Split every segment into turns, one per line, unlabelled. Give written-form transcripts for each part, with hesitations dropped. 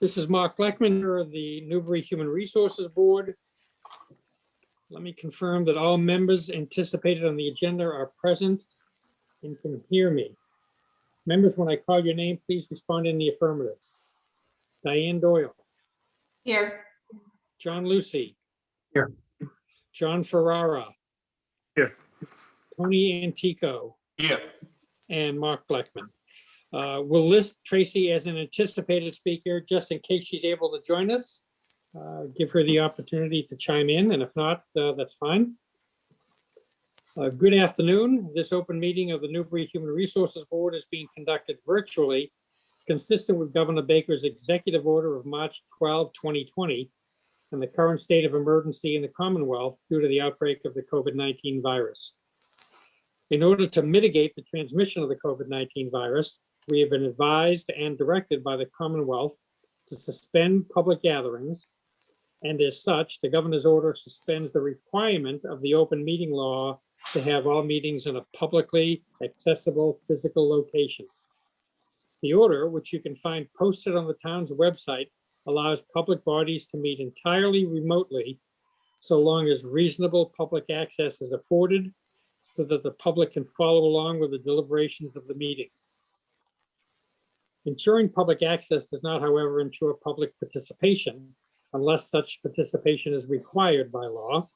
This is Mark Blackman of the Newbury Human Resources Board. Let me confirm that all members anticipated on the agenda are present and can hear me. Members, when I call your name, please respond in the affirmative. Diane Doyle.
Here.
John Lucy.
Here.
John Ferrara.
Here.
Tony Antico.
Here.
And Mark Blackman. We'll list Tracy as an anticipated speaker just in case she's able to join us. Give her the opportunity to chime in, and if not, that's fine. Good afternoon. This open meeting of the Newbury Human Resources Board is being conducted virtually, consistent with Governor Baker's executive order of March 12, 2020, and the current state of emergency in the Commonwealth due to the outbreak of the COVID-19 virus. In order to mitigate the transmission of the COVID-19 virus, we have been advised and directed by the Commonwealth to suspend public gatherings, and as such, the governor's order suspends the requirement of the open meeting law to have all meetings in a publicly accessible physical location. The order, which you can find posted on the town's website, allows public bodies to meet entirely remotely so long as reasonable public access is afforded so that the public can follow along with the deliberations of the meeting. Ensuring public access does not, however, ensure public participation unless such participation is required by law.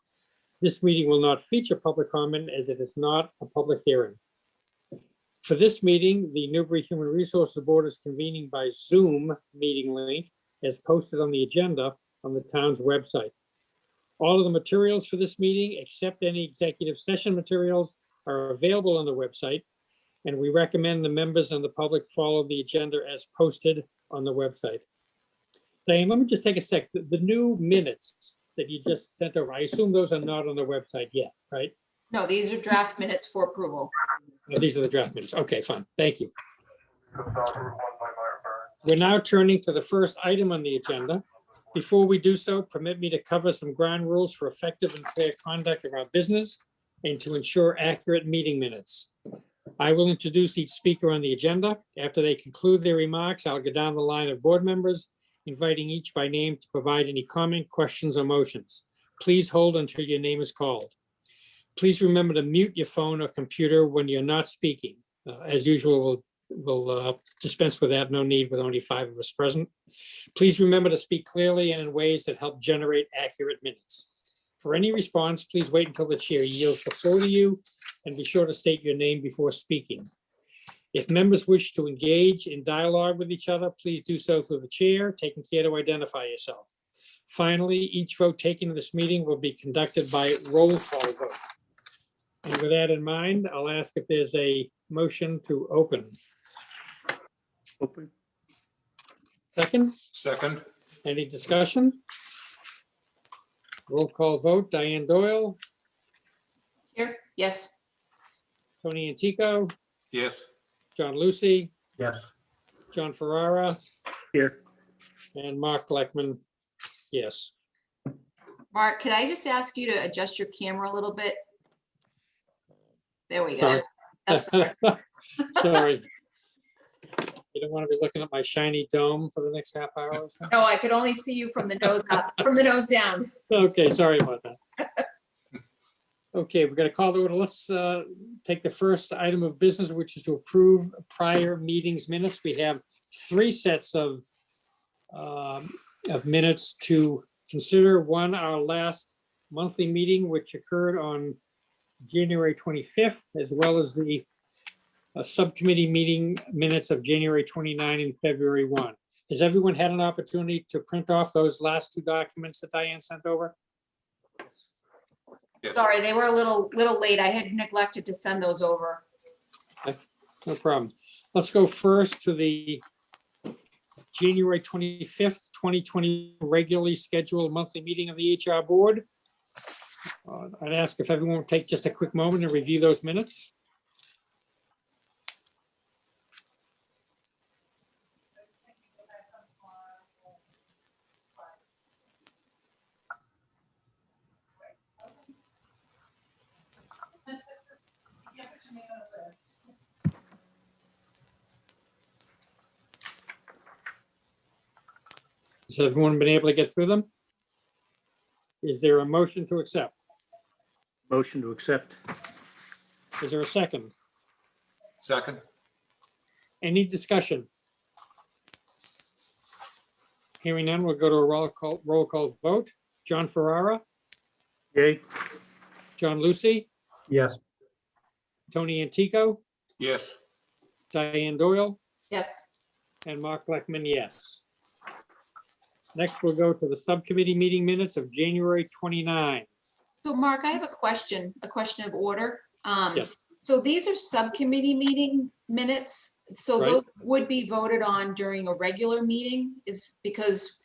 This meeting will not feature public comment as it is not a public hearing. For this meeting, the Newbury Human Resources Board is convening by Zoom meeting link as posted on the agenda on the town's website. All of the materials for this meeting, except any executive session materials, are available on the website, and we recommend the members and the public follow the agenda as posted on the website. Diane, let me just take a sec. The new minutes that you just sent over, I assume those are not on the website yet, right?
No, these are draft minutes for approval.
Oh, these are the draft minutes. Okay, fine. Thank you. We're now turning to the first item on the agenda. Before we do so, permit me to cover some ground rules for effective and fair conduct of our business and to ensure accurate meeting minutes. I will introduce each speaker on the agenda. After they conclude their remarks, I'll go down the line of board members, inviting each by name to provide any comment, questions, or motions. Please hold until your name is called. Please remember to mute your phone or computer when you're not speaking. As usual, we'll dispense with that. No need with only 5 of us present. Please remember to speak clearly and in ways that help generate accurate minutes. For any response, please wait until the chair yields the floor to you, and be sure to state your name before speaking. If members wish to engage in dialogue with each other, please do so through the chair, taking care to identify yourself. Finally, each vote taken in this meeting will be conducted by roll call vote. And with that in mind, I'll ask if there's a motion to open.
Open.
Second,
Second.
any discussion? Roll call vote, Diane Doyle,
Here, yes.
Tony Antico,
Yes.
John Lucy,
Yes.
John Ferrara,
Here.
and Mark Blackman, yes.
Mark, could I just ask you to adjust your camera a little bit? There we go.
Sorry.
That's perfect.
Sorry. You don't want to be looking at my shiny dome for the next half hour or so?
No, I could only see you from the nose up, from the nose down.
Okay, sorry about that. Okay, we're going to call to order. Let's take the first item of business, which is to approve prior meetings minutes. We have 3 sets of minutes to consider. One, our last monthly meeting, which occurred on January 25th, as well as the subcommittee meeting minutes of January 29 and February 1. Has everyone had an opportunity to print off those last 2 documents that Diane sent over?
Yes.
Sorry, they were a little late. I had neglected to send those over.
No problem. Let's go first to the January 25th, 2020 regularly scheduled monthly meeting of the HR Board. I'd ask if everyone would take just a quick moment and review those minutes. Has everyone been able to get through them? Is there a motion to accept?
Motion to accept.
Is there a second?
Second.
Any discussion? Hearing none, we'll go to a roll call vote. John Ferrara,
Yay.
John Lucy,
Yes.
Tony Antico,
Yes.
Diane Doyle,
Yes.
and Mark Blackman, yes. Next, we'll go to the subcommittee meeting minutes of January 29.
So Mark, I have a question of order.
Yes.
So these are subcommittee meeting minutes. So
Right.
those would be voted on during a regular meeting, is because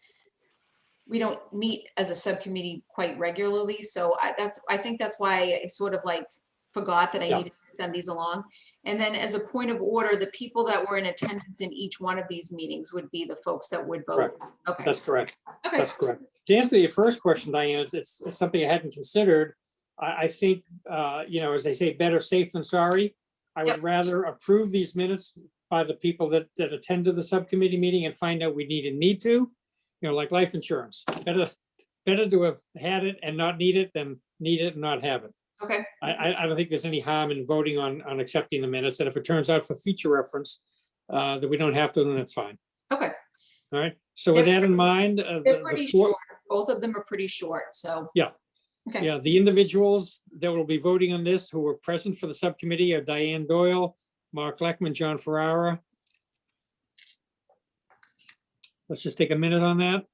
we don't meet as a subcommittee quite regularly. So I think that's why I sort of like forgot that I
Yeah.
needed to send these along. And then as a point of order, the people that were in attendance in each one of these meetings would be the folks that would vote. Okay,
That's correct.
okay,
That's correct. To answer your first question, Diane, it's something I hadn't considered. I think, as they say, better safe than sorry. I would
Yep.
rather approve these minutes by the people that attended the subcommittee meeting and find out we need to, like life insurance. Better to have had it and not need it than need it and not have it.
okay.
I don't think there's any harm in voting on accepting the minutes. And if it turns out for future reference that we don't have to, then that's fine.
Okay,
All right. So with that in mind,
they're pretty short. Both of them are pretty short, so.
Yeah.
Okay.
Yeah, the individuals that will be voting on this who were present for the subcommittee are Diane Doyle, Mark Leckman, John Ferrara. Let's just take a minute on that.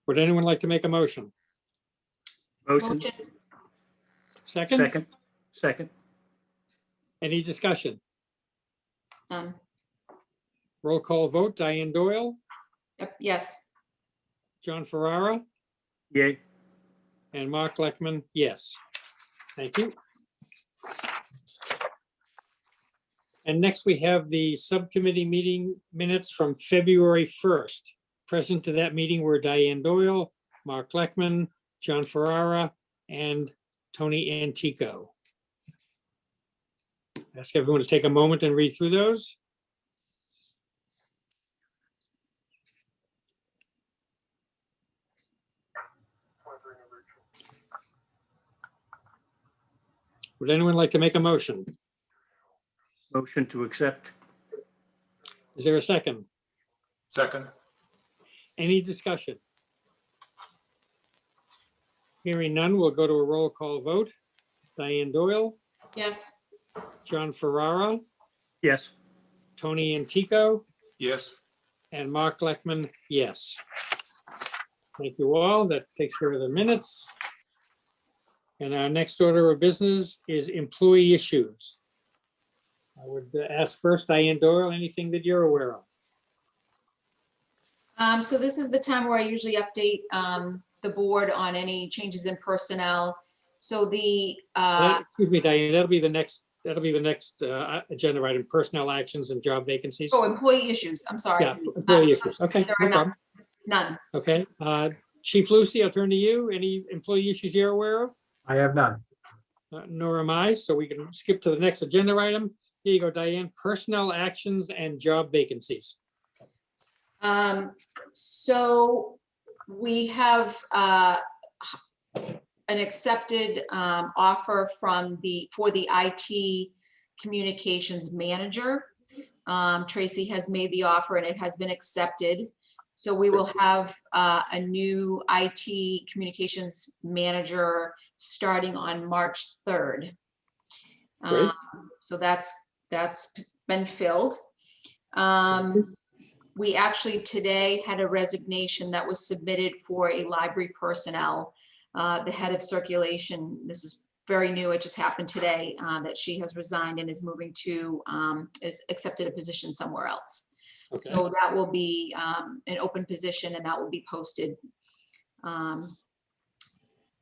Would anyone like to make a motion?
Motion.
Second?
Second. Second.
Any discussion?
None.
Roll call vote, Diane Doyle,
Yep, yes.
John Ferrara,
Yay.
and Mark Leckman, yes. Thank you. And next we have the subcommittee meeting minutes from February 1st. Present to that meeting were Diane Doyle, Mark Leckman, John Ferrara, and Tony Antico. Ask everyone to take a moment and read through those. Would anyone like to make a motion?
Motion to accept.
Is there a second?
Second.
Any discussion? Hearing none, we'll go to a roll call vote. Diane Doyle,
Yes.
John Ferrara,
Yes.
Tony Antico,
Yes.
and Mark Leckman, yes. Thank you all. That takes care of the minutes. And our next order of business is employee issues. I would ask first, Diane Doyle, anything that you're aware of?
So this is the time where I usually update the board on any changes in personnel. So the,
Excuse me, Diane, that'll be the next agenda item, personnel actions and job vacancies.
oh, employee issues, I'm sorry.
Yeah, employee issues. Okay,
There
no
are none.
problem.
None.
Okay, Chief Lucy, I'll turn to you. Any employee issues you're aware of?
I have none.
Nor am I, so we can skip to the next agenda item. Here you go, Diane, personnel actions and job vacancies.
So we have an accepted offer for the IT communications manager. Tracy has made the offer and it has been accepted. So we will have a new IT communications manager starting on March 3rd.
Great.
So that's been filled. We actually today had a resignation that was submitted for a library personnel. The head of circulation, this is very new, it just happened today, that she has resigned and is moving to, is accepted a position somewhere else.
Okay,
So that will be an open position and that will be posted.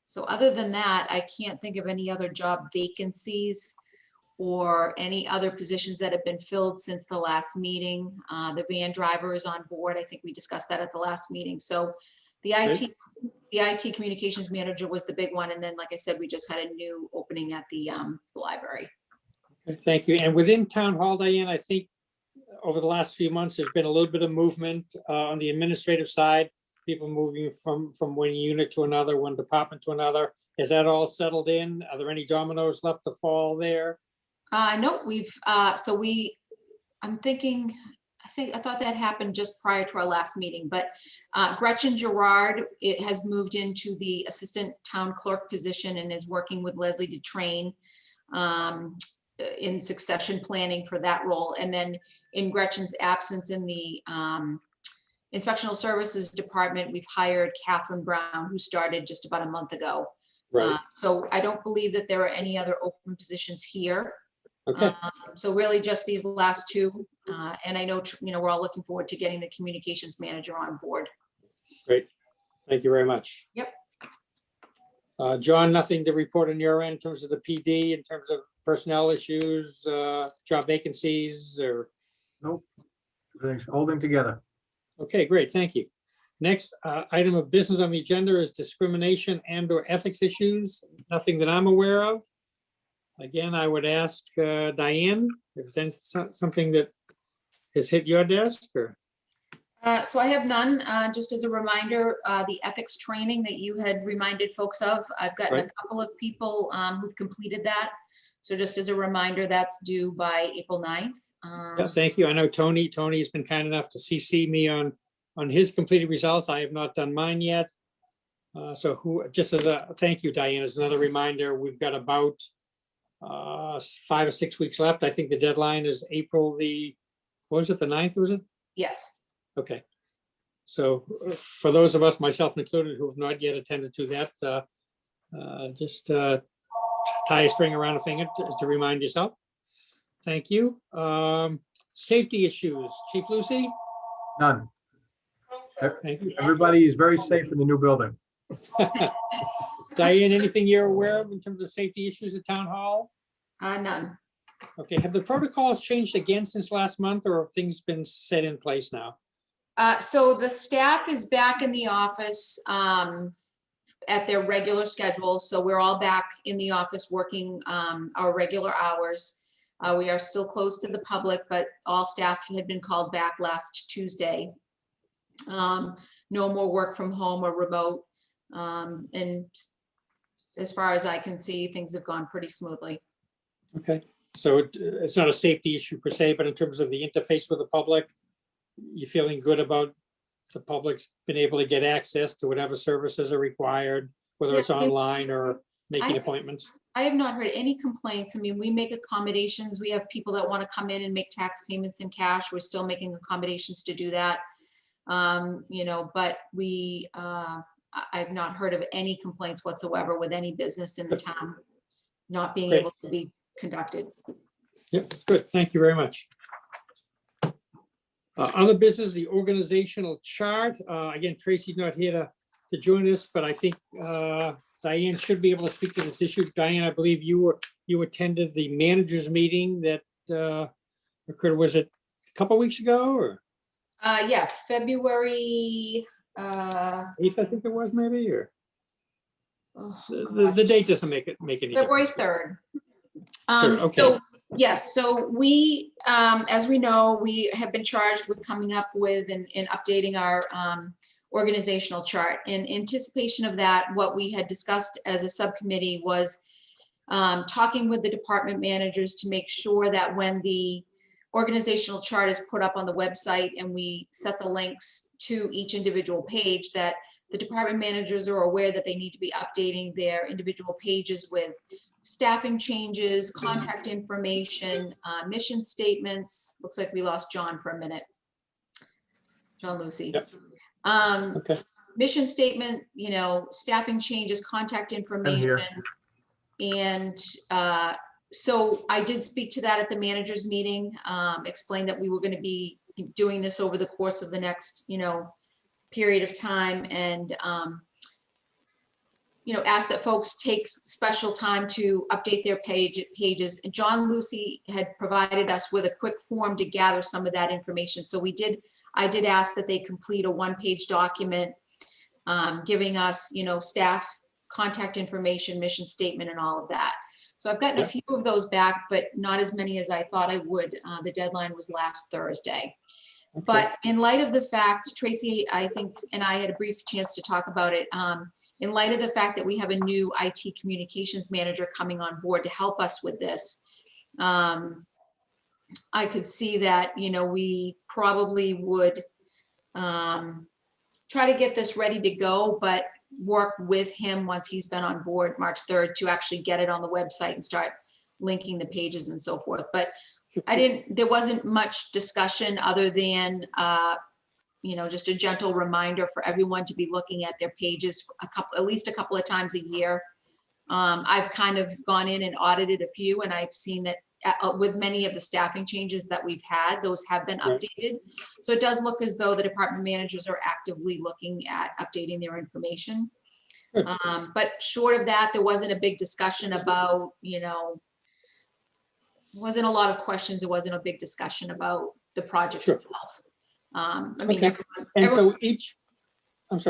So other than that, I can't think of any other job vacancies or any other positions that have been filled since the last meeting. The van driver is on board. I think we discussed that at the last meeting. So the IT The IT communications manager was the big one. And then, like I said, we just had a new opening at the library.
Okay, thank you. And within Town Hall, Diane, I think over the last few months, there's been a little bit of movement on the administrative side, people moving from one unit to another, one department to another. Is that all settled in? Are there any dominoes left to fall there?
No, I'm thinking, I thought that happened just prior to our last meeting, but Gretchen Gerard, it has moved into the assistant town clerk position and is working with Leslie to train in succession planning for that role. And then in Gretchen's absence in the inspectional services department, we've hired Catherine Brown, who started just about a month ago.
Right,
So I don't believe that there are any other open positions here.
okay,
So really just these last two. And I know, we're all looking forward to getting the communications manager on board.
great. Thank you very much.
Yep.
John, nothing to report on your end in terms of the PD, in terms of personnel issues, job vacancies, or?
Nope. Everything's holding together.
Okay, great, thank you. Next item of business on the agenda is discrimination and/or ethics issues. Nothing that I'm aware of. Again, I would ask Diane, if there's something that has hit your desk, or?
So I have none. Just as a reminder, the ethics training that you had reminded folks of, I've gotten a
Right.
couple of people who've completed that. So just as a reminder, that's due by April 9th.
Yeah, thank you. I know Tony's been kind enough to CC me on his completed results. I have not done mine yet. So just as a thank you, Diane, as another reminder, we've got about 5 or 6 weeks left. I think the deadline is April what was it, the 9th, was it?
Yes.
Okay. So for those of us, myself included, who have not yet attended to that, just tie a string around a finger just to remind yourself. Thank you. Safety issues, Chief Lucy?
None.
Thank you.
Everybody is very safe in the new building.
Diane, anything you're aware of in terms of safety issues at Town Hall?
None.
Okay, have the protocols changed again since last month, or have things been set in place now?
So the staff is back in the office at their regular schedule. So we're all back in the office working our regular hours. We are still closed to the public, but all staff had been called back last Tuesday. No more work from home or remote. And as far as I can see, things have gone pretty smoothly.
Okay, so it's not a safety issue per se, but in terms of the interface with the public, you feeling good about the public's been able to get access to whatever services are required, whether it's
Yeah,
online or making
I-
appointments?
I have not heard any complaints. I mean, we make accommodations. We have people that want to come in and make tax payments in cash. We're still making accommodations to do that. But I've not heard of any complaints whatsoever with any business in the town not being
Great.
able to be conducted.
Yeah, good. Thank you very much. Other business, the organizational chart. Again, Tracy's not here to join us, but I think Diane should be able to speak to this issue. Diane, I believe you attended the managers meeting that occurred, was it a couple weeks ago, or
Yeah, February.
8th, I think it was, maybe, or
Oh,
the date doesn't make any
February
difference.
3rd.
Okay.
So, yes, so we, as we know, we have been charged with coming up with and updating our organizational chart. In anticipation of that, what we had discussed as a subcommittee was talking with the department managers to make sure that when the organizational chart is put up on the website and we set the links to each individual page, that the department managers are aware that they need to be updating their individual pages with staffing changes, contact information, mission statements. Looks like we lost John for a minute. John Lucy.
Yep. Okay.
Mission statement, staffing changes, contact information. And so I did speak to that at the managers meeting, explained that we were going to be doing this over the course of the next, period of time, and asked that folks take special time to update their pages. And John Lucy had provided us with a quick form to gather some of that information. So I did ask that they complete a one-page document giving us, staff contact information, mission statement, and all of that. So I've gotten a
Yeah.
few of those back, but not as many as I thought I would. The deadline was last Thursday.
Okay.
But in light of the fact, Tracy, I think, and I had a brief chance to talk about it, in light of the fact that we have a new IT communications manager coming on board to help us with this, I could see that, we probably would try to get this ready to go, but work with him once he's been on board March 3rd to actually get it on the website and start linking the pages and so forth. But there wasn't much discussion other than, just a gentle reminder for everyone to be looking at their pages at least a couple of times a year. I've kind of gone in and audited a few, and I've seen that with many of the staffing changes that we've had, those have been
Right.
updated. So it does look as though the department managers are actively looking at updating their information.
Good.
But short of that, there wasn't a big discussion about, wasn't a lot of questions. There wasn't a big discussion about the project
Sure.
itself. I mean,
Okay. And
everyone-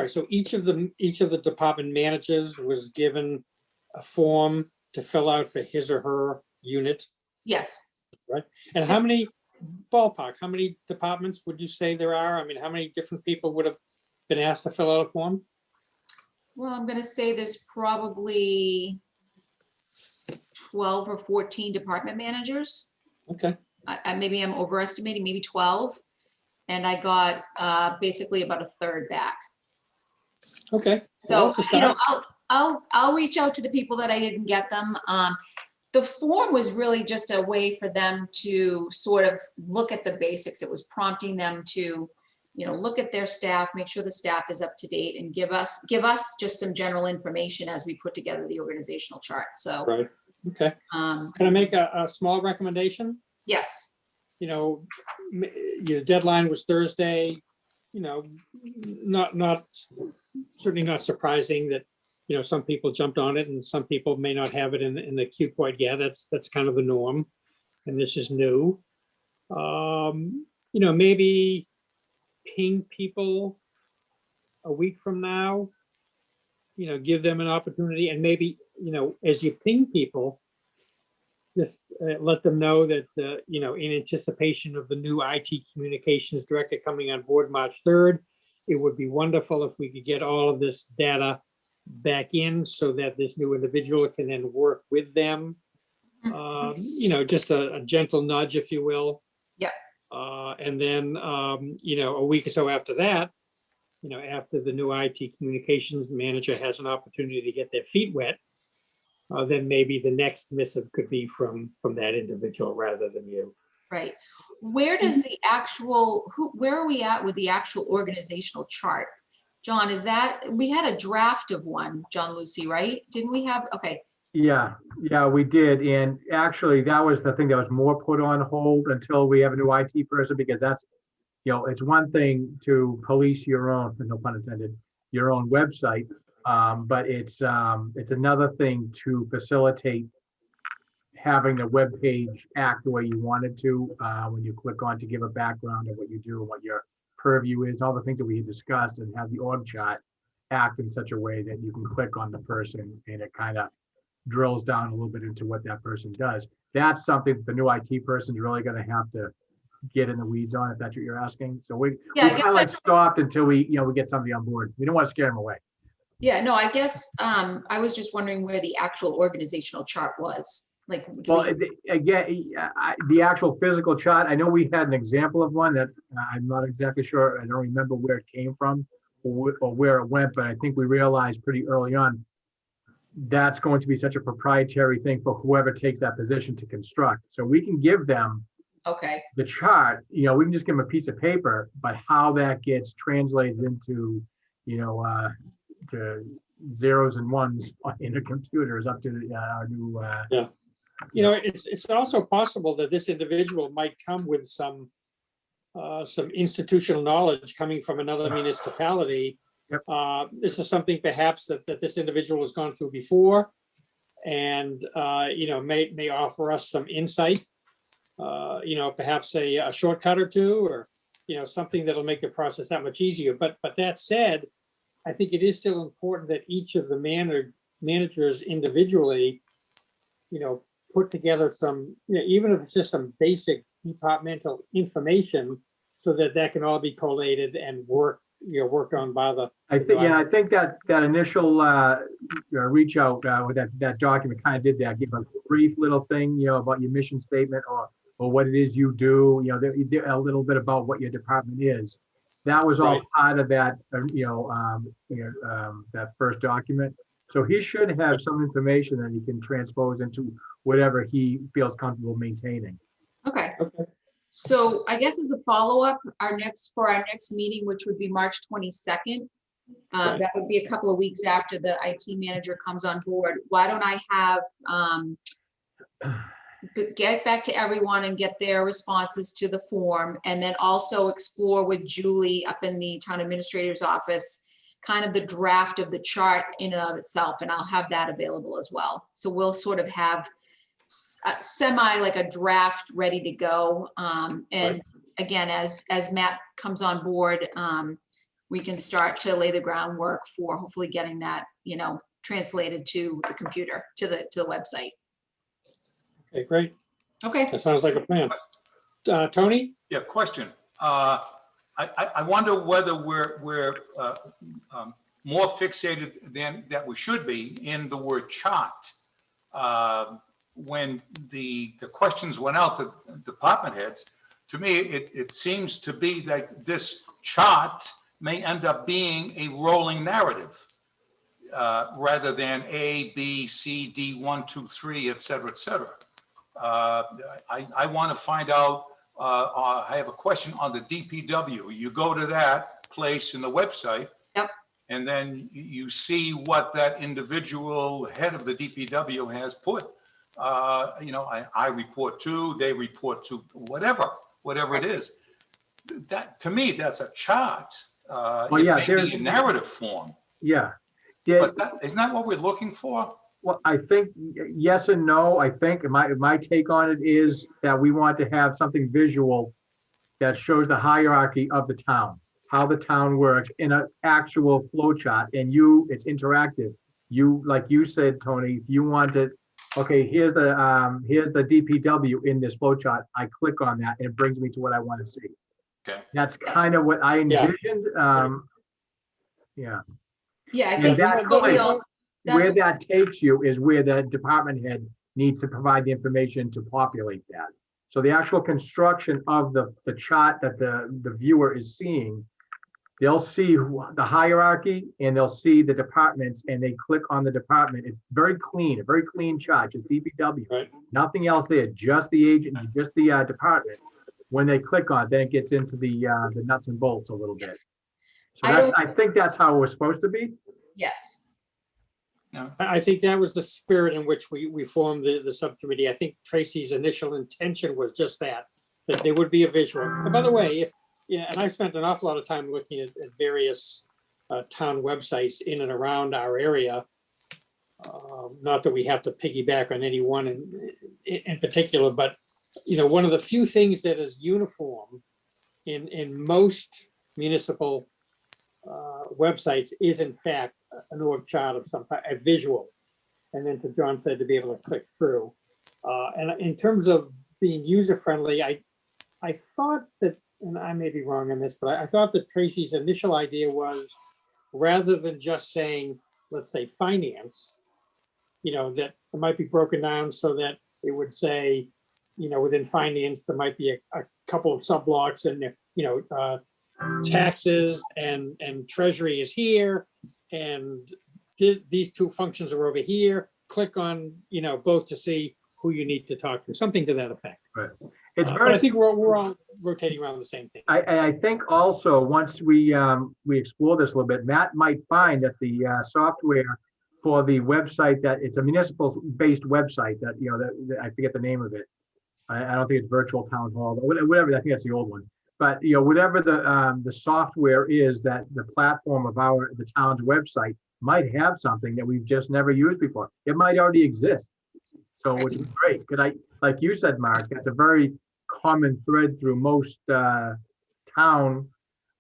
so each of the department managers was given a form to fill out for his or her unit.
yes.
And how many departments would you say there are? I mean, how many different people would have been asked to fill out a form?
Well, I'm gonna say there's probably 12 or 14 department managers.
Okay,
Maybe I'm overestimating, maybe 12. And I got basically about a third back.
okay.
So,
Well, that's a start.
I'll reach out to the people that I didn't get them. The form was really just a way for them to sort of look at the basics. It was prompting them to, look at their staff, make sure the staff is up to date, and give us just some general information as we put together the organizational chart. So,
Right, okay.
um,
Can I make a small recommendation?
yes,
Your deadline was Thursday, certainly not surprising that, some people jumped on it and some people may not have it in the queue quite yet. That's kind of the norm. And this is new. Maybe ping people a week from now, give them an opportunity, and maybe, as you ping people, just let them know that, in anticipation of the new IT communications director coming on board March 3rd, it would be wonderful if we could get all of this data back in so that this new individual can then work with them. Just a gentle nudge, if you will.
Yep.
And then, a week or so after that, after the new IT communications manager has an opportunity to get their feet wet, then maybe the next missive could be from that individual rather than you.
right. Where does the actual, where are we at with the actual organizational chart? John, we had a draft of one, John Lucy, right? Didn't we have, okay,
Yeah, we did. And actually, that was the thing that was more put on hold until we have a new IT person, because that's, it's one thing to police your own, no pun intended, your own website. But it's another thing to facilitate having the web page act the way you want it to, when you click on to give a background of what you do and what your purview is, all the things that we had discussed, and have the org chart act in such a way that you can click on the person and it kind of drills down a little bit into what that person does. That's something that the new IT person is really going to have to get in the weeds on, if that's what you're asking. So we kind of like stopped until we get somebody on board. We don't want to scare them away.
yeah, no, I guess, I was just wondering where the actual organizational chart was, like.
Well, again, the actual physical chart, I know we had an example of one that I'm not exactly sure. I don't remember where it came from or where it went, but I think we realized pretty early on that's going to be such a proprietary thing for whoever takes that position to construct. So we can give them
Okay,
the chart, we can just give them a piece of paper, but how that gets translated into, to zeros and ones in a computer is up to our new.
It's also possible that this individual might come with some institutional knowledge coming from another municipality.
Yep.
This is something perhaps that this individual has gone through before, and may offer us some insight. Perhaps a shortcut or two, or something that'll make the process that much easier. But that said, I think it is still important that each of the managers individually, put together some, even if it's just some basic departmental information, so that that can all be collated and worked on by the.
I think that initial reach out with that document kind of did that, give a brief little thing, about your mission statement or what it is you do, a little bit about what your department is. That was all
Right.
part of that, that first document. So he should have some information that he can transpose into whatever he feels comfortable maintaining.
Okay.
Okay.
So I guess as a follow-up, our next meeting, which would be March 22nd,
Right.
that would be a couple of weeks after the IT manager comes on board. Why don't I have, get back to everyone and get their responses to the form, and then also explore with Julie up in the town administrator's office, kind of the draft of the chart in and of itself, and I'll have that available as well. So we'll sort of have semi like a draft ready to go. And
Right.
again, as Matt comes on board, we can start to lay the groundwork for hopefully getting that, translated to the computer, to the website.
Okay, great.
Okay.
That sounds like a plan. Tony?
Yeah, question. I wonder whether we're more fixated than that we should be in the word chart. When the questions went out to department heads, to me, it seems to be that this chart may end up being a rolling narrative rather than A, B, C, D, 1, 2, 3, et cetera, et cetera. I want to find out, I have a question on the DPW. You go to that place in the website.
Yep.
And then you see what that individual head of the DPW has put. I report to, they report to, whatever it is. That, to me, that's a chart. It may be in narrative form.
Yeah.
But isn't that what we're looking for?
Well, I think yes and no. I think my take on it is that we want to have something visual that shows the hierarchy of the town, how the town works in an actual flow chart, and it's interactive. Like you said, Tony, if you want to, okay, here's the DPW in this flow chart. I click on that and it brings me to what I want to see.
Okay.
That's kind of what I envisioned. Yeah.
Yeah, I
And
think
that's
nobody
clear.
else.
Where that takes you is where the department head needs to provide the information to populate that. So the actual construction of the chart that the viewer is seeing, they'll see the hierarchy and they'll see the departments, and they click on the department. It's very clean, a very clean chart, just DPW.
Right.
Nothing else there, just the agent, just the department. When they click on it, then it gets into the nuts and bolts a little bit.
Yes.
So I think that's how it was supposed to be.
Yes.
I think that was the spirit in which we formed the subcommittee. I think Tracy's initial intention was just that there would be a visual. And by the way, and I've spent an awful lot of time looking at various town websites in and around our area. Not that we have to piggyback on any one in particular, but one of the few things that is uniform in most municipal websites is in fact an org chart of some type, a visual, and then to John said, to be able to click through. And in terms of being user friendly, I thought that, and I may be wrong on this, but I thought that Tracy's initial idea was, rather than just saying, let's say finance, that it might be broken down so that it would say, within finance, there might be a couple of sub-blocks and taxes and treasury is here, and these two functions are over here. Click on both to see who you need to talk to, something to that effect.
Right. It's
But I think we're all rotating around the same thing.
I think also once we explore this a little bit, Matt might find that the software for the website, that it's a municipal based website that that I forget the name of it. I don't think it's Virtual Town Hall, but whatever. I think that's the old one. But whatever the software is, that the platform of the town's website might have something that we've just never used before. It might already exist. So which is great, because like you said, Mark, that's a very common thread through most town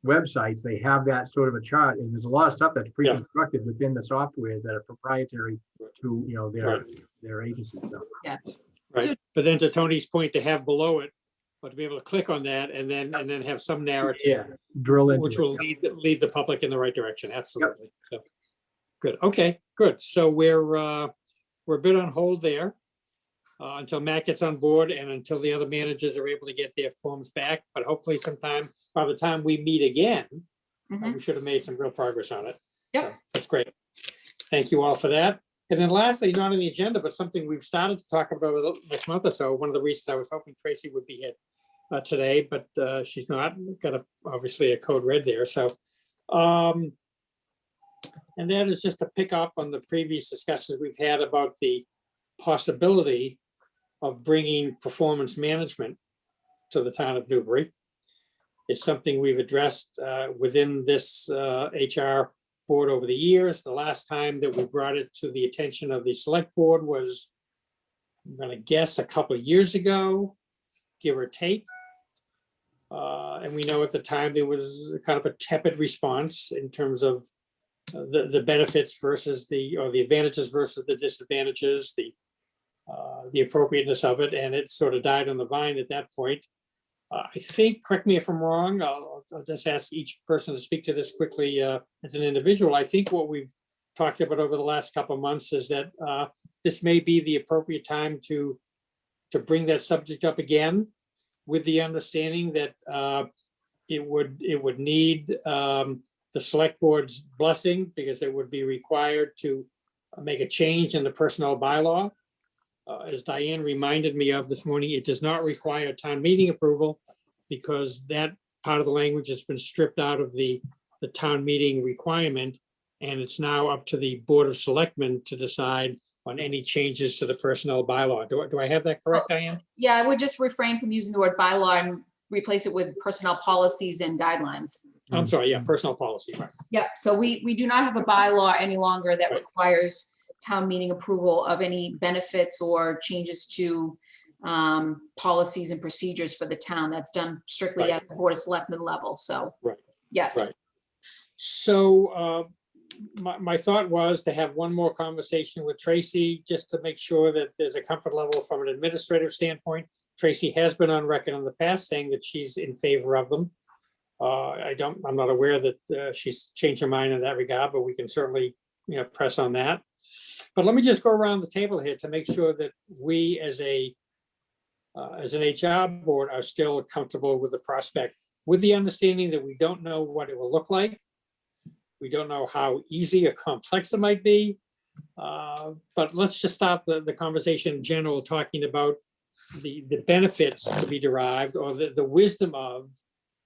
websites, they have that sort of a chart, and there's a lot of stuff that's pre-constructed within the softwares that are proprietary to, you know, their agency. So.
Right, but then to Tony's point, to have below it, but to be able to click on that and then have some narrative,
Drill into
which
it.
will lead the public in the right direction. Absolutely. So, good. Okay, good. So we're a bit on hold there until Matt gets on board and until the other managers are able to get their forms back. But hopefully sometime by the time we meet again, we should have made some real progress on it.
Yep.
So that's great. Thank you all for that. And then lastly, not on the agenda, but something we've started to talk about over the next month or so. One of the reasons I was hoping Tracy would be here today, but she's not. Got obviously a code red there. So, and that is just to pick up on the previous discussions we've had about the possibility of bringing performance management to the town of Newbury. It's something we've addressed within this HR board over the years. The last time that we brought it to the attention of the select board was, I'm going to guess, a couple of years ago, give or take. And we know at the time there was kind of a tepid response in terms of the benefits versus or the advantages versus the disadvantages, the appropriateness of it, and it sort of died on the vine at that point. I think, correct me if I'm wrong, I'll just ask each person to speak to this quickly as an individual. I think what we've talked about over the last couple of months is that this may be the appropriate time to bring that subject up again, with the understanding that it would need the select board's blessing, because it would be required to make a change in the personnel bylaw. As Diane reminded me of this morning, it does not require town meeting approval, because that part of the language has been stripped out of the town meeting requirement. And it's now up to the Board of Selectmen to decide on any changes to the personnel bylaw. Do I have that correct, Diane?
Yeah, I would just refrain from using the word bylaw and replace it with personnel policies and guidelines.
I'm sorry, yeah, personnel policy, right.
Yep, so we do not have a bylaw any longer that requires town meeting approval of any benefits or changes to policies and procedures for the town. That's done strictly at the Board of Selectmen level, so.
Right.
Yes.
Right. So my thought was to have one more conversation with Tracy, just to make sure that there's a comfort level from an administrative standpoint. Tracy has been on record in the past saying that she's in favor of them. I'm not aware that she's changed her mind in that regard, but we can certainly, press on that. But let me just go around the table here to make sure that we as an HR board are still comfortable with the prospect, with the understanding that we don't know what it will look like. We don't know how easy or complex it might be. But let's just stop the conversation in general, talking about the benefits to be derived, or the wisdom of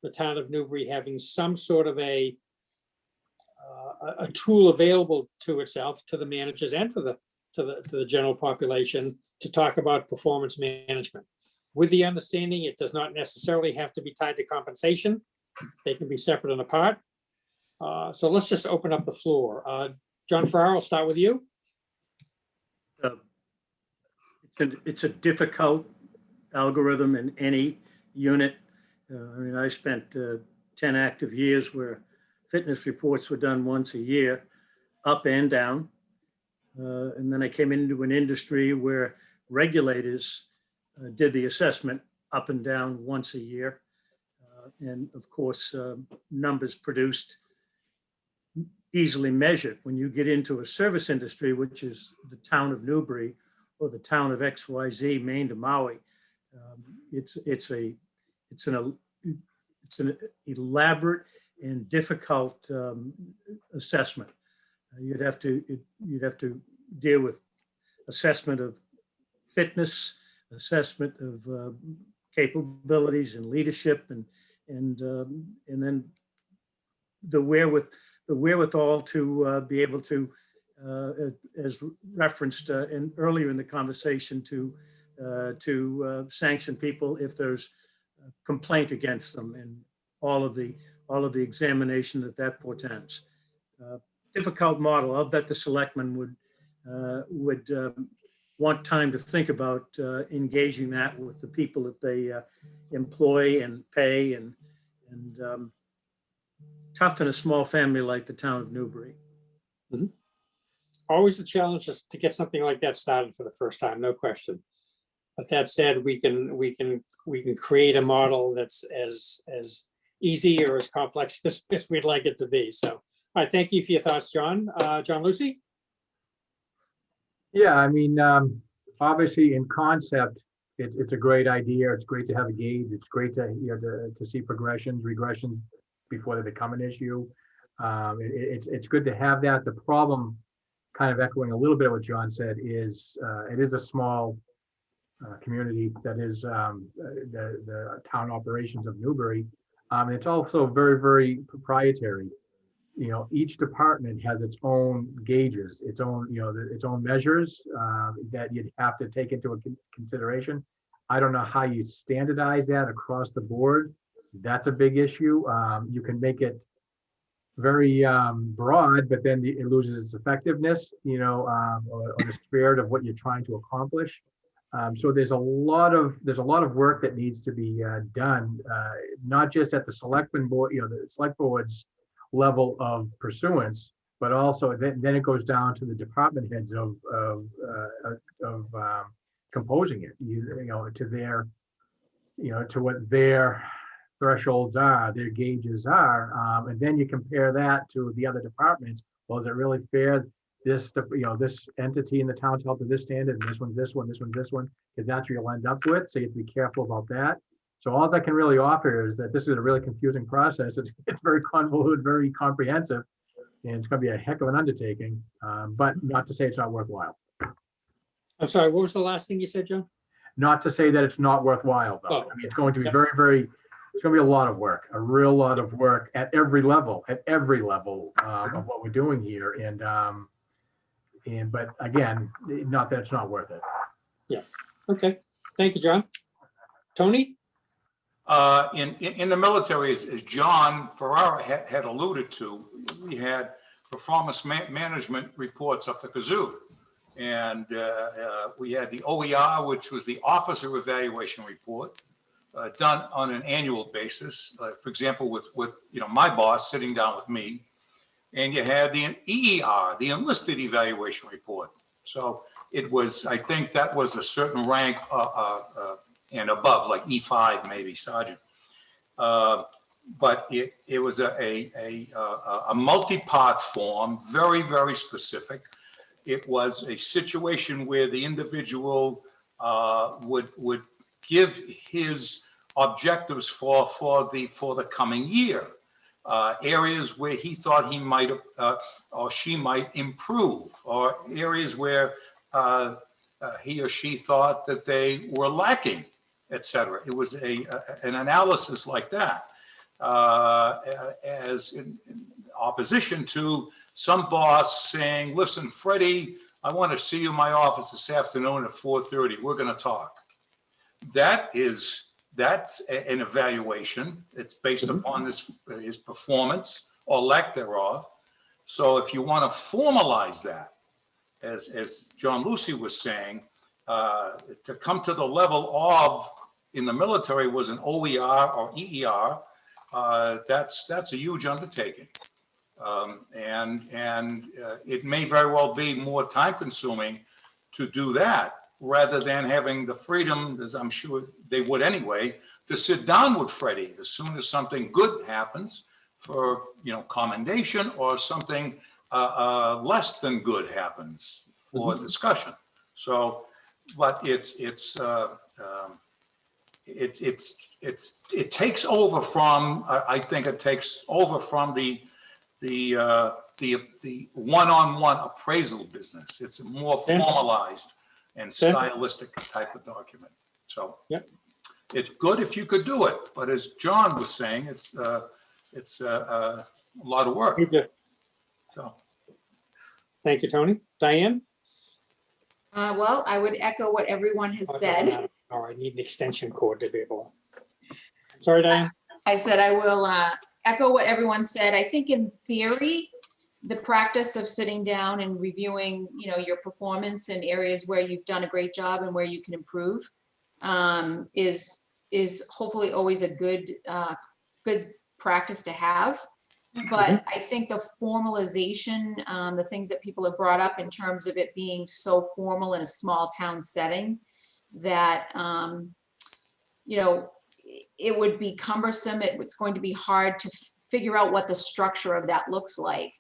the town of Newbury having some sort of a tool available to itself, to the managers and to the general population, to talk about performance management, with the understanding it does not necessarily have to be tied to compensation. They can be separate and apart. So let's just open up the floor. John Farrar, I'll start with you.
It's a difficult algorithm in any unit. I spent 10 active years where fitness reports were done once a year, up and down. And then I came into an industry where regulators did the assessment up and down once a year. And of course, numbers produced easily measured. When you get into a service industry, which is the town of Newbury or the town of XYZ, Maine to Maui, it's an elaborate and difficult assessment. You'd have to deal with assessment of fitness, assessment of capabilities and leadership, and then the wherewithal to be able to, as referenced earlier in the conversation, to sanction people if there's a complaint against them, and all of the examination that portends. Difficult model. I'll bet the selectmen would want time to think about engaging that with the people that they employ and pay, and tough in a small family like the town of Newbury.
Always the challenge is to get something like that started for the first time, no question. But that said, we can create a model that's as easy or as complex as we'd like it to be. So, all right, thank you for your thoughts, John. John Lucy?
Yeah, I mean, obviously in concept, it's a great idea. It's great to have a gauge. It's great to, you know, to see progressions, regressions before they become an issue. It's good to have that. The problem, kind of echoing a little bit of what John said, is it is a small community that is the town operations of Newbury. It's also very, very proprietary. You know, each department has its own gauges, its own, you know, its own measures that you'd have to take into consideration. I don't know how you standardize that across the board. That's a big issue. You can make it very broad, but then it loses its effectiveness, you know, or the spirit of what you're trying to accomplish. So there's a lot of work that needs to be done, not just at the selectmen board, you know, the select board's level of pursuance, but also then it goes down to the department heads of composing it, you know, to their, you know, to what their thresholds are, their gauges are, and then you compare that to the other departments. Well, is it really fair? This, you know, this entity in the town's held to this standard, and this one's this one, this one's this one, because that's what you'll end up with. So you have to be careful about that. So all I can really offer is that this is a really confusing process. It's very convoluted, very comprehensive, and it's going to be a heck of an undertaking, but not to say it's not worthwhile.
I'm sorry, what was the last thing you said, John?
Not to say that it's not worthwhile, though.
Oh,
I mean, it's going to be
yeah.
very, very, it's going to be a lot of work, a real lot of work at every level of what we're doing here. But again, not that it's not worth it.
Yeah. Okay. Thank you, John. Tony?
In the military, as John Ferrara had alluded to, we had performance management reports up the kazoo. And we had the OER, which was the officer evaluation report, done on an annual basis. For example, with you know, my boss sitting down with me, and you had the EER, the enlisted evaluation report. So it was, I think that was a certain rank and above, like E5 maybe, sergeant. But it was a multi-part form, very, very specific. It was a situation where the individual would give his objectives for the coming year, areas where he thought he might or she might improve, or areas where he or she thought that they were lacking, etc. It was an analysis like that, as in opposition to some boss saying, listen, Freddie, I want to see you in my office this afternoon at 4:30. We're going to talk. That's an evaluation. It's based upon his performance or lack thereof. So if you want to formalize that, as John Lucy was saying, to come to the level of, in the military, was an OER or EER, that's a huge undertaking. And it may very well be more time consuming to do that rather than having the freedom, as I'm sure they would anyway, to sit down with Freddie as soon as something good happens for, you know, commendation, or something less than good happens for discussion. So, but it takes over from, I think it takes over from the one-on-one appraisal business. It's a more formalized and stylistic type of document. So it's good if you could do it, but as John was saying, it's a lot of work. So
Thank you, Tony. Diane?
Well, I would echo what everyone has said.
Oh, I need an extension cord to be able. Sorry, Diane.
I said I will echo what everyone said. I think in theory, the practice of sitting down and reviewing, you know, your performance in areas where you've done a great job and where you can improve is hopefully always a good practice to have. But I think the formalization, the things that people have brought up in terms of it being so formal in a small town setting, that, you know, it would be cumbersome. It's going to be hard to figure out what the structure of that looks like.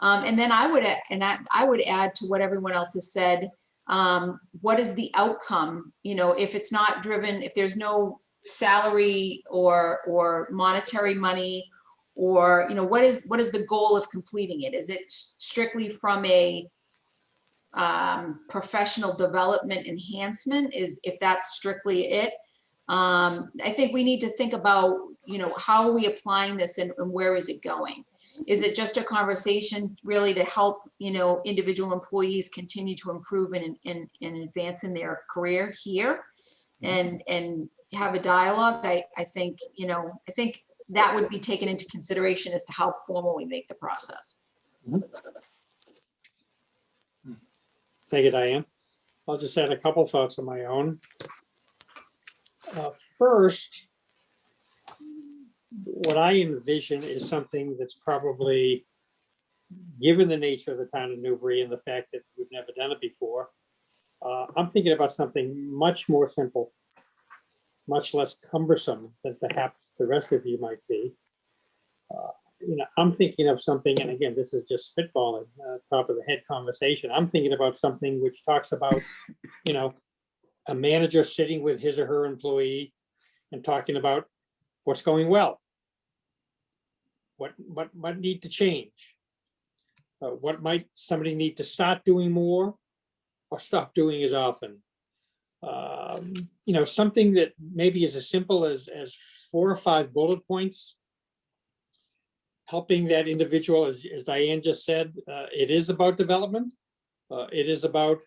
And then I would add to what everyone else has said, what is the outcome? You know, if it's not driven, if there's no salary or monetary money, or, you know, what is the goal of completing it? Is it strictly from a professional development enhancement? If that's strictly it? I think we need to think about, you know, how are we applying this and where is it going? Is it just a conversation really to help, you know, individual employees continue to improve and advance in their career here and have a dialogue? I think, you know, I think that would be taken into consideration as to how formal we make the process.
Thank you, Diane. I'll just add a couple thoughts of my own. First, what I envision is something that's probably, given the nature of the town of Newbury and the fact that we've never done it before, I'm thinking about something much more simple, much less cumbersome than perhaps the rest of you might be. You know, I'm thinking of something, and again, this is just spitballing, top of the head conversation. I'm thinking about something which talks about, you know, a manager sitting with his or her employee and talking about what's going well, what need to change, what might somebody need to start doing more or stop doing as often. You know, something that maybe is as simple as 4 or 5 bullet points, helping that individual, as Diane just said, it is about development. It is about,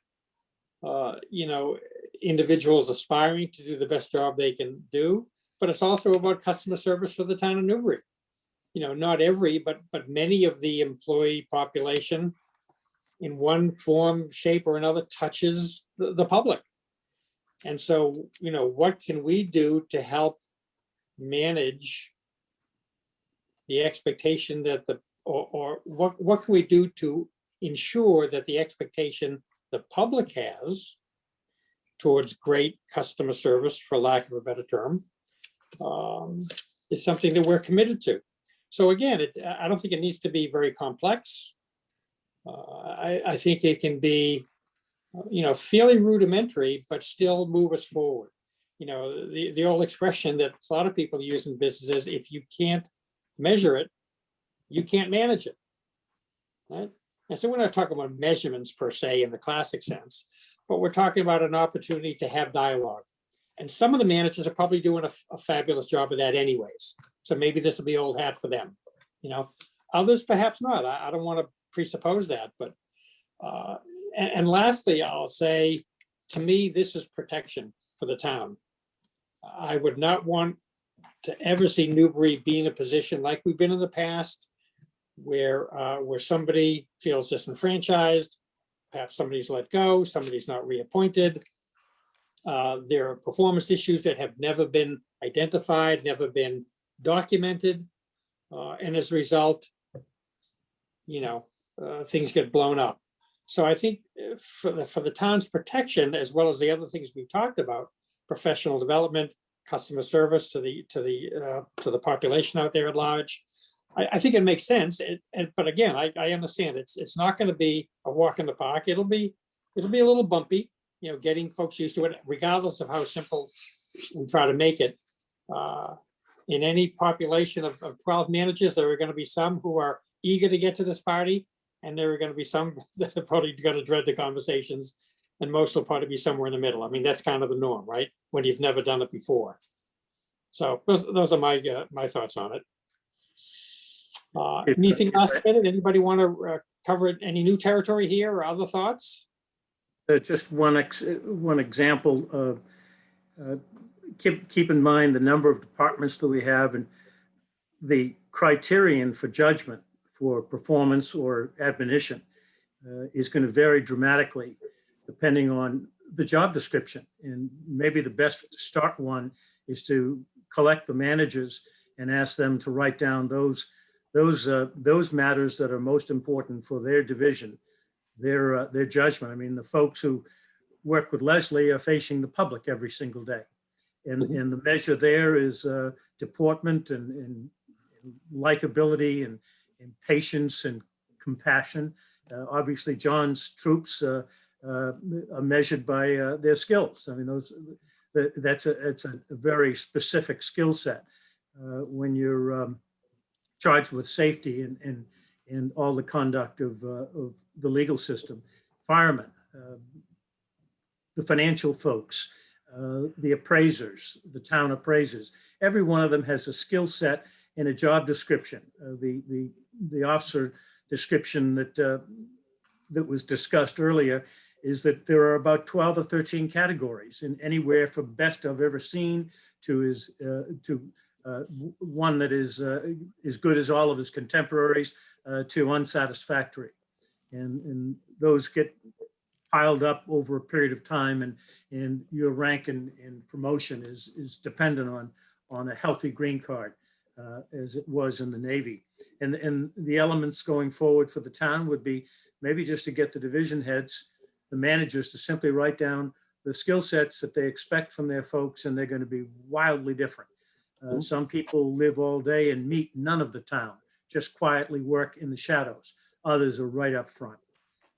you know, individuals aspiring to do the best job they can do, but it's also about customer service for the town of Newbury. You know, not every, but many of the employee population in one form, shape, or another touches the public. And so, you know, what can we do to help manage the expectation that or what can we do to ensure that the expectation the public has towards great customer service, for lack of a better term, is something that we're committed to. So again, I don't think it needs to be very complex. I think it can be, you know, fairly rudimentary, but still move us forward. You know, the old expression that a lot of people use in business is, if you can't measure it, you can't manage it, right? And so we're not talking about measurements per se in the classic sense, but we're talking about an opportunity to have dialogue. And some of the managers are probably doing a fabulous job of that anyways. So maybe this will be old hat for them, you know. Others perhaps not. I don't want to presuppose that, but and lastly, I'll say, to me, this is protection for the town. I would not want to ever see Newbury be in a position like we've been in the past, where somebody feels disenfranchised, perhaps somebody's let go, somebody's not reappointed. There are performance issues that have never been identified, never been documented, and as a result, you know, things get blown up. So I think for the town's protection, as well as the other things we talked about, professional development, customer service to the population out there at large, I think it makes sense. But again, I understand it's not going to be a walk in the park. It'll be a little bumpy, you know, getting folks used to it, regardless of how simple we try to make it. In any population of 12 managers, there are going to be some who are eager to get to this party, and there are going to be some that are probably going to dread the conversations, and most will probably be somewhere in the middle. I mean, that's kind of the norm, right? When you've never done it before. So those are my thoughts on it. Anything last minute? Anybody want to cover any new territory here or other thoughts?
Just one example. Keep in mind the number of departments that we have, and the criterion for judgment for performance or admonition is going to vary dramatically depending on the job description. And maybe the best start one is to collect the managers and ask them to write down those those matters that are most important for their division, their judgment. I mean, the folks who work with Leslie are facing the public every single day. And the measure there is deportment and likability and patience and compassion. Obviously, John's troops are measured by their skills. I mean, it's a very specific skill set when you're charged with safety and all the conduct of the legal system. Firemen, the financial folks, the appraisers, the town appraisers. Every one of them has a skill set and a job description. The officer description that was discussed earlier is that there are about 12 or 13 categories, and anywhere from best I've ever seen to one that is as good as all of his contemporaries to unsatisfactory, and those get piled up over a period of time, and your rank and promotion is dependent on a healthy green card, as it was in the Navy. And the elements going forward for the town would be maybe just to get the division heads, the managers, to simply write down the skill sets that they expect from their folks, and they're going to be wildly different. Some people live all day and meet none of the town, just quietly work in the shadows. Others are right up front.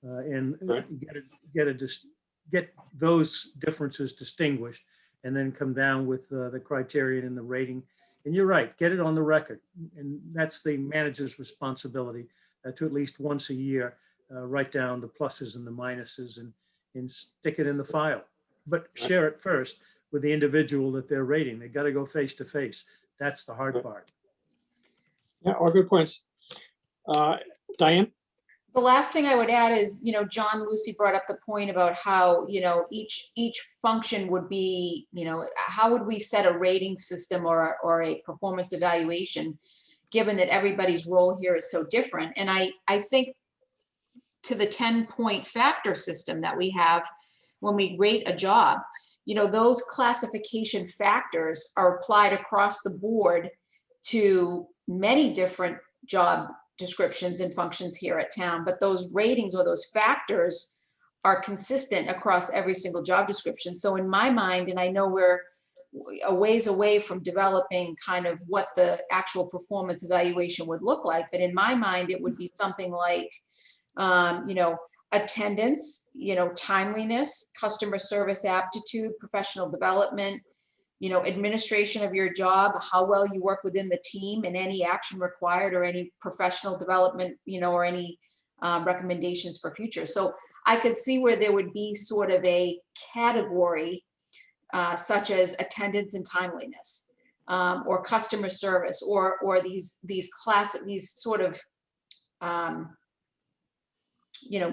And
Right.
get those differences distinguished, and then come down with the criterion and the rating. And you're right, get it on the record. And that's the manager's responsibility to at least once a year write down the pluses and the minuses and stick it in the file. But share it first with the individual that they're rating. They got to go face to face. That's the hard part.
Yeah, all good points. Diane?
The last thing I would add is, John Lucy brought up the point about how, each function would be, how would we set a rating system or a performance evaluation, given that everybody's role here is so different. And I think to the 10-point factor system that we have when we rate a job, those classification factors are applied across the board to many different job descriptions and functions here at town, but those ratings or those factors are consistent across every single job description. So in my mind, and I know we're a ways away from developing kind of what the actual performance evaluation would look like, but in my mind, it would be something like, attendance, timeliness, customer service aptitude, professional development, administration of your job, how well you work within the team, and any action required or any professional development, or any recommendations for future. So I could see where there would be sort of a category such as attendance and timeliness, or customer service, or these sort of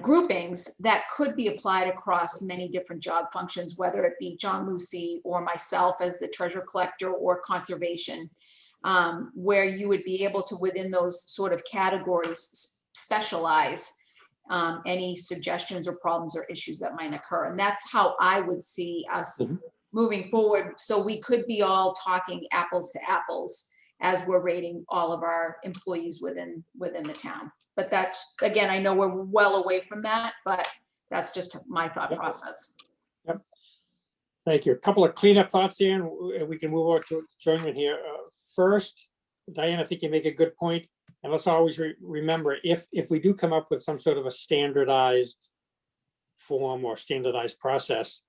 groupings that could be applied across many different job functions, whether it be John Lucy or myself as the treasure collector or conservation, where you would be able to, within those sort of categories, specialize any suggestions or problems or issues that might occur. And that's how I would see us moving forward. So we could be all talking apples to apples as we're rating all of our employees within the town. But that's, again, I know we're well away from that, but that's just my thought process.
Yep. Thank you. A couple of cleanup thoughts here, and we can move on to adjournment here. First, Diane, I think you make a good point, and let's always remember, if we do come up with some sort of a standardized form or standardized process,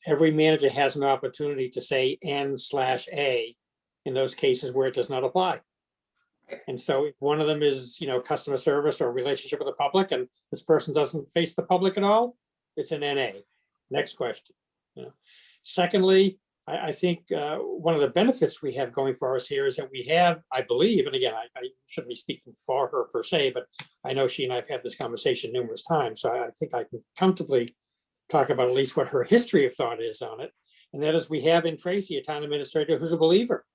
every manager has an opportunity to say N/A in those cases where it does not apply. And so if one of them is, customer service or relationship with the public, and this person doesn't face the public at all, it's an NA. Next question. Secondly, I think one of the benefits we have going for us here is that we have, I believe, and again, I shouldn't be speaking for her per se, but I know she and I have had this conversation numerous times, so I think I can comfortably talk about at least what her history of thought is on it. And that is, we have in Tracy a town administrator who's a believer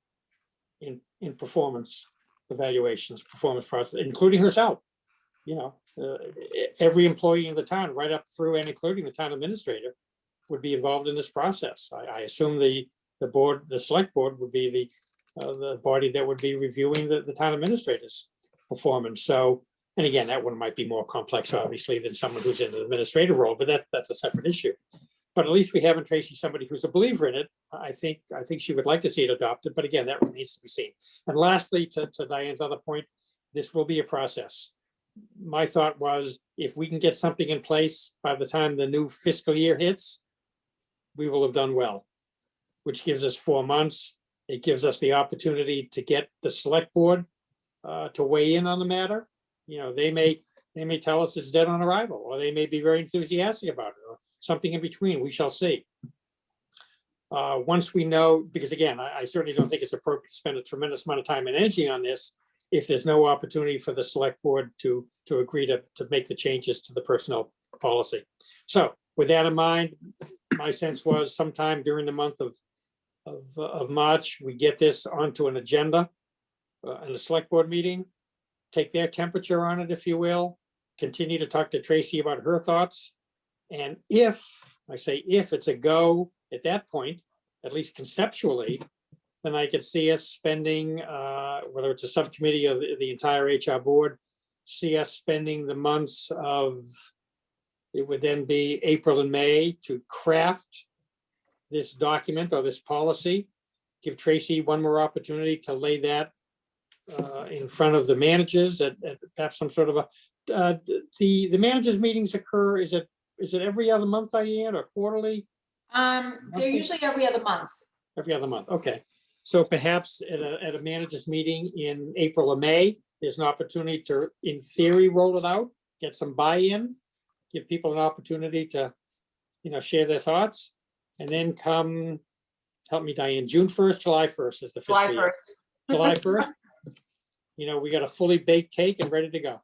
in performance evaluations, performance process, including herself. Every employee in the town, right up through and including the town administrator, would be involved in this process. I assume the board, the select board, would be the body that would be reviewing the town administrator's performance. So, and again, that one might be more complex, obviously, than someone who's in an administrative role, but that's a separate issue. But at least we have in Tracy somebody who's a believer in it. I think she would like to see it adopted, but again, that remains to be seen. And lastly, to Diane's other point, this will be a process. My thought was, if we can get something in place by the time the new fiscal year hits, we will have done well, which gives us 4 months. It gives us the opportunity to get the select board to weigh in on the matter. You know, they may tell us it's dead on arrival, or they may be very enthusiastic about it, or something in between. We shall see. Once we know, because again, I certainly don't think it's appropriate to spend a tremendous amount of time and energy on this if there's no opportunity for the select board to agree to make the changes to the personnel policy. So with that in mind, my sense was sometime during the month of March, we get this onto an agenda in a select board meeting, take their temperature on it, if you will, continue to talk to Tracy about her thoughts. And if it's a go at that point, at least conceptually, then I could see us spending, whether it's a subcommittee of the entire HR board, see us spending the months of, it would then be April and May to craft this document or this policy. Give Tracy one more opportunity to lay that in front of the managers at perhaps some sort of a, the managers meetings occur, is it every other month, Diane, or quarterly?
They're usually every other month.
Every other month, okay. So perhaps at a managers meeting in April or May, there's an opportunity to, in theory, roll it out, get some buy-in, give people an opportunity to, share their thoughts, and then come, help me, Diane, June 1st, July 1st is the fiscal
July
year.
1st.
July 1st, we got a fully baked cake and ready to go.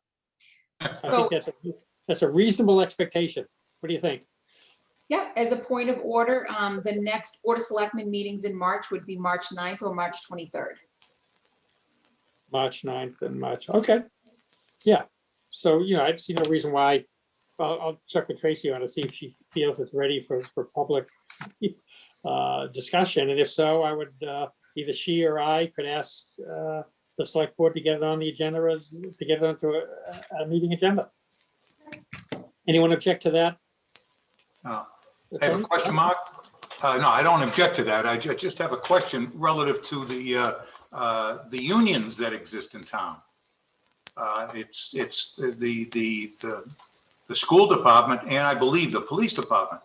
I think that's a reasonable expectation. What do you think?
Yeah, as a point of order, the next Board of Selectmen meetings in March would be March 9th or March 23rd.
March 9th and March, okay. Yeah, so, I'd see no reason why. I'll check with Tracy on to see if she feels it's ready for public discussion. And if so, I would, either she or I could ask the select board to get it on the agenda, to get it onto a meeting agenda. Anyone object to that?
I have a question, Mark. No, I don't object to that. I just have a question relative to the unions that exist in town. It's the school department and I believe the police department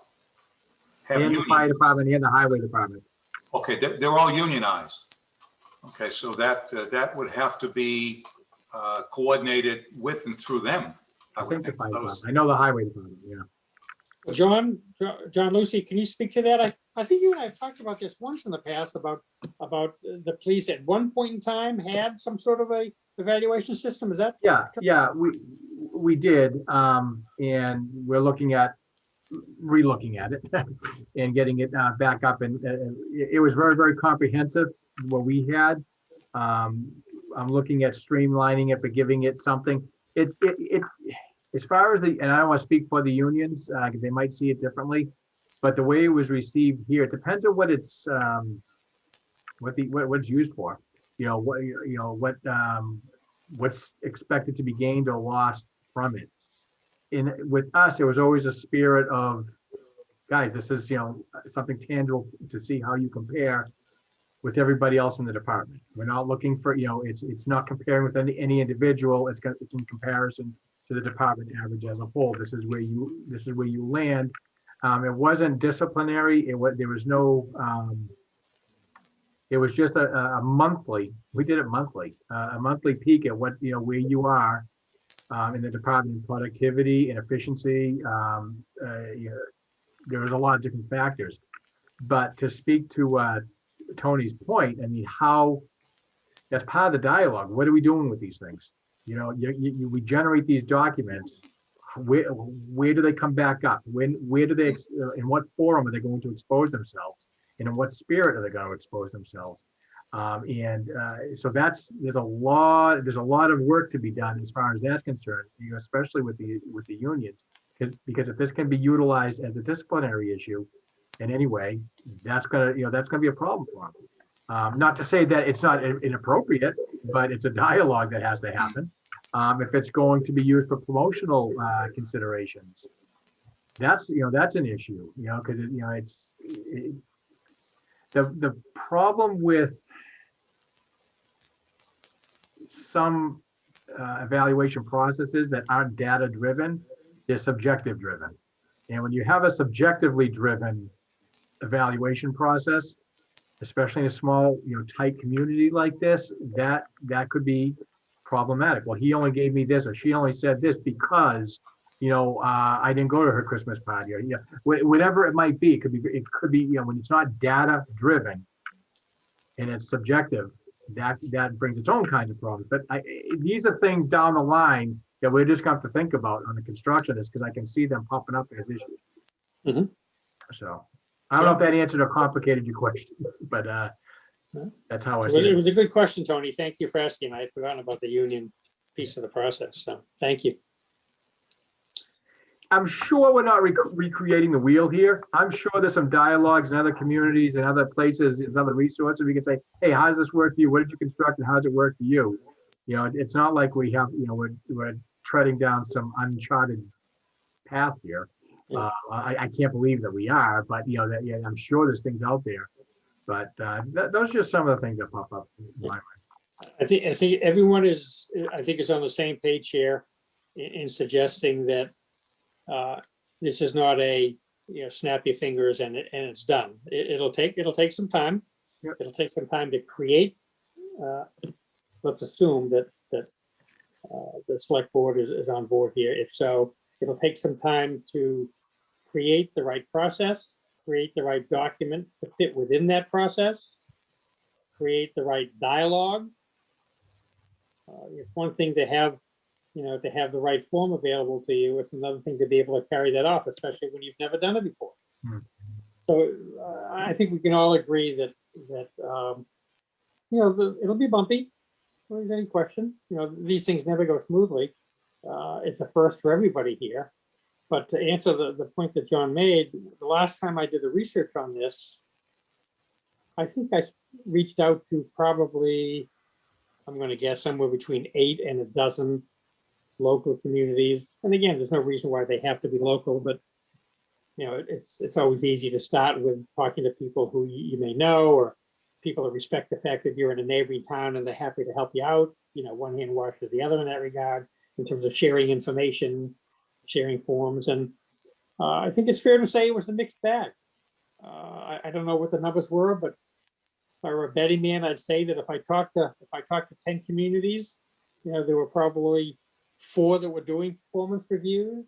have
And the fire department and the highway department.
Okay, they're all unionized. Okay, so that would have to be coordinated with and through them.
I think the fire department. I know the highway department, yeah.
John Lucy, can you speak to that? I think you and I have talked about this once in the past about the police at one point in time had some sort of a evaluation system. Is that?
Yeah, we did, and we're re-looking at it and getting it back up, and it was very, very comprehensive what we had. I'm looking at streamlining it, but giving it something. It as far as and I don't want to speak for the unions, they might see it differently, but the way it was received here, it depends on what it's what it's used for. What's expected to be gained or lost from it. With us, it was always a spirit of, guys, this is something tangible to see how you compare with everybody else in the department. We're not looking for it's not comparing with any individual. It's in comparison to the department average as a whole. This is where you land. It wasn't disciplinary. There was no. It was just a monthly. We did it monthly. A monthly peek at what where you are in the department in productivity and efficiency. There was a lot of different factors, but to speak to Tony's point, I mean, how that's part of the dialogue. What are we doing with these things? We generate these documents. Where do they come back up? Where do they? In what forum are they going to expose themselves? And in what spirit are they going to expose themselves? So there's a lot of work to be done as far as that's concerned, especially with the unions, because if this can be utilized as a disciplinary issue in any way, that's gonna be a problem for them. Not to say that it's not inappropriate, but it's a dialogue that has to happen. If it's going to be used for promotional considerations, that's an issue, because the problem with some evaluation processes that aren't data driven, they're subjective driven. And when you have a subjectively driven evaluation process, especially in a small, tight community like this, that could be problematic. Well, he only gave me this, or she only said this because, I didn't go to her Christmas party, or whatever it might be. It could be, when it's not data driven and it's subjective, that brings its own kinds of problems. But these are things down the line that we're just going to have to think about on the construction of this, because I can see them popping up as issues.
Mhm.
So I don't know if that answered or complicated your question, but that's how I see
It
it.
was a good question, Tony. Thank you for asking. I had forgotten about the union piece of the process, so thank you.
I'm sure we're not recreating the wheel here. I'm sure there's some dialogues in other communities and other places, there's other resources. We can say, hey, how does this work for you? What did you construct and how does it work for you? It's not like we have, we're treading down some uncharted path here.
Yeah.
I can't believe that we are, but I'm sure there's things out there. But those are just some of the things that pop up in my mind.
I think everyone is on the same page here in suggesting that this is not a snap your fingers and it's done. It'll take some time.
Yep.
It'll take some time to create. Let's assume that the select board is on board here. If so, it'll take some time to create the right process, create the right document to fit within that process, create the right dialogue. It's one thing to have the right form available to you. It's another thing to be able to carry that off, especially when you've never done it before. So I think we can all agree that it'll be bumpy. There's any question. These things never go smoothly. It's a first for everybody here. But to answer the point that John made, the last time I did the research on this, I think I reached out to probably, I'm going to guess, somewhere between 8 and a dozen local communities. And again, there's no reason why they have to be local, but it's always easy to start with talking to people who you may know, or people that respect the fact that you're in a neighboring town and they're happy to help you out. One hand washes the other in that regard, in terms of sharing information, sharing forms. And I think it's fair to say it was a mixed bag. I don't know what the numbers were, but if I were a betting man, I'd say that if I talked to 10 communities, there were probably 4 that were doing performance reviews.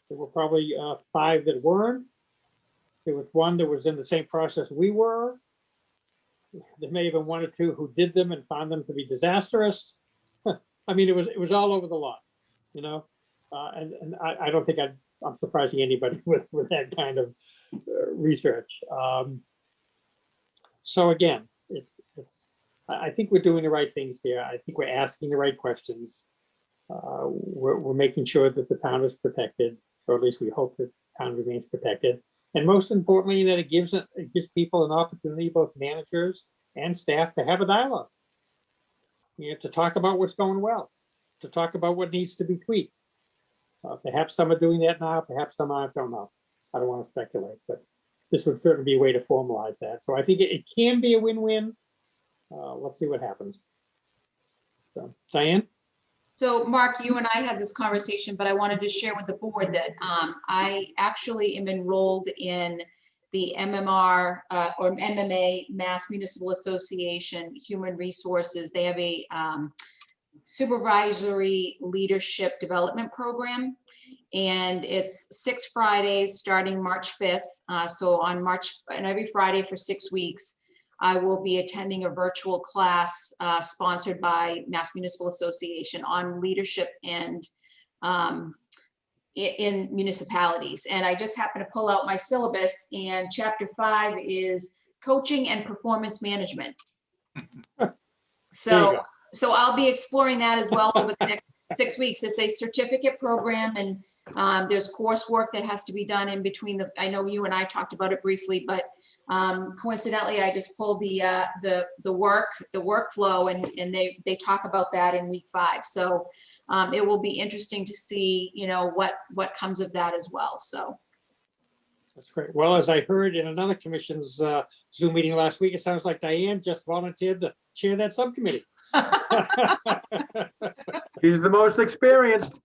There were probably 5 that weren't. There was 1 that was in the same process we were. There may have been 1 or 2 who did them and found them to be disastrous. I mean, it was all over the lot, and I don't think I'm surprising anybody with that kind of research. So again, I think we're doing the right things here. I think we're asking the right questions. We're making sure that the town is protected, or at least we hope that the town remains protected. And most importantly, that it gives people an opportunity, both managers and staff, to have a dialogue. To talk about what's going well, to talk about what needs to be tweaked. Perhaps some are doing that now, perhaps some aren't, don't know. I don't want to speculate, but this would certainly be a way to formalize that. So I think it can be a win-win. Let's see what happens. So, Diane?
So Mark, you and I had this conversation, but I wanted to share with the board that I actually am enrolled in the MMR or MMA, Mass Municipal Association Human Resources. They have a supervisory leadership development program, and it's 6 Fridays starting March 5th. So on every Friday for 6 weeks, I will be attending a virtual class sponsored by Mass Municipal Association on leadership and in municipalities. And I just happened to pull out my syllabus, and chapter 5 is coaching and performance management. So I'll be exploring that as well over the next 6 weeks. It's a certificate program, and there's coursework that has to be done in between I know you and I talked about it briefly, but Coincidentally, I just pulled the workflow and they talk about that in week 5. So it will be interesting to see, what comes of that as well. So.
That's great. Well, as I heard in another commission's Zoom meeting last week, it sounds like Diane just volunteered to chair that subcommittee.
He's the most experienced.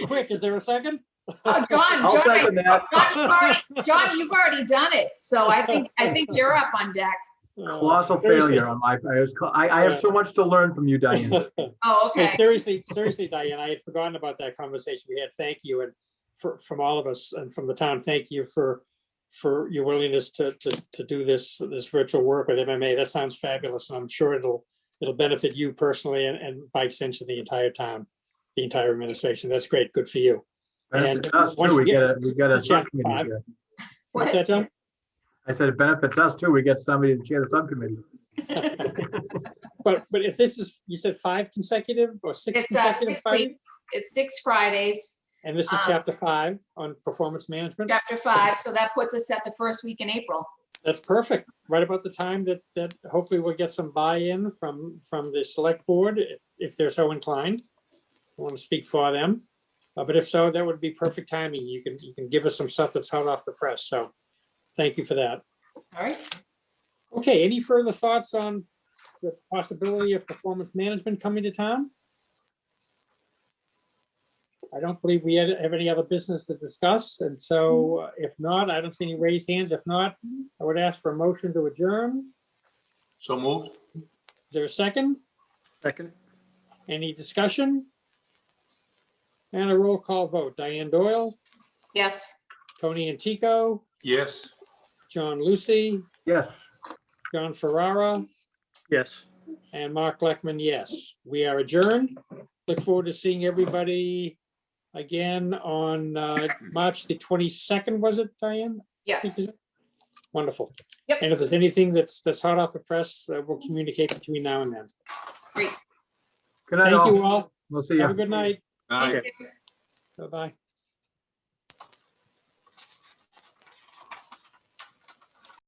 Quick, is there a second?
Oh,
I'll second that.
John, you've already done it. So I think you're up on deck.
Colossal failure on my part. I have so much to learn from you, Diane.
Oh,
Hey,
okay.
seriously, Diane, I had forgotten about that conversation we had. Thank you. And from all of us and from the town, thank you for your willingness to do this virtual work with MMA. That sounds fabulous. And I'm sure it'll benefit you personally and by extension, the entire town, the entire administration. That's great. Good for you.
Benefits
And
us
once
too.
you
We got a
Chapter
subcommittee
5.
chair.
What's that, John?
I said it benefits us too. We get somebody to chair the subcommittee.
But if this is, you said 5 consecutive or 6
It's
consecutive
6
Fridays?
weeks. It's 6 Fridays,
And this is chapter 5 on performance management?
chapter 5. So that puts us at the first week in April.
That's perfect. Right about the time that hopefully we'll get some buy-in from the select board, if they're so inclined. I want to speak for them. But if so, that would be perfect timing. You can give us some stuff that's hot off the press. So thank you for that.
All right.
Okay, any further thoughts on the possibility of performance management coming to town? I don't believe we have any other business to discuss. And so if not, I don't see any raised hands. If not, I would ask for a motion to adjourn.
So moved.
Is there a second?
Second.
Any discussion? And a roll call vote. Diane Doyle,
Yes.
Tony Antico,
Yes.
John Lucy,
Yes.
John Ferrara,
Yes.
and Mark Leckman, yes. We are adjourned. Look forward to seeing everybody again on March the 22nd, was it, Diane?
Yes.
Wonderful.
Yep.
And if there's anything that's hot off the press, we'll communicate between now and then.
Great.
Good night,
Thank you
all.
all.
We'll see
Have a
you.
good night.
Aye.
Thank you.
Bye-bye.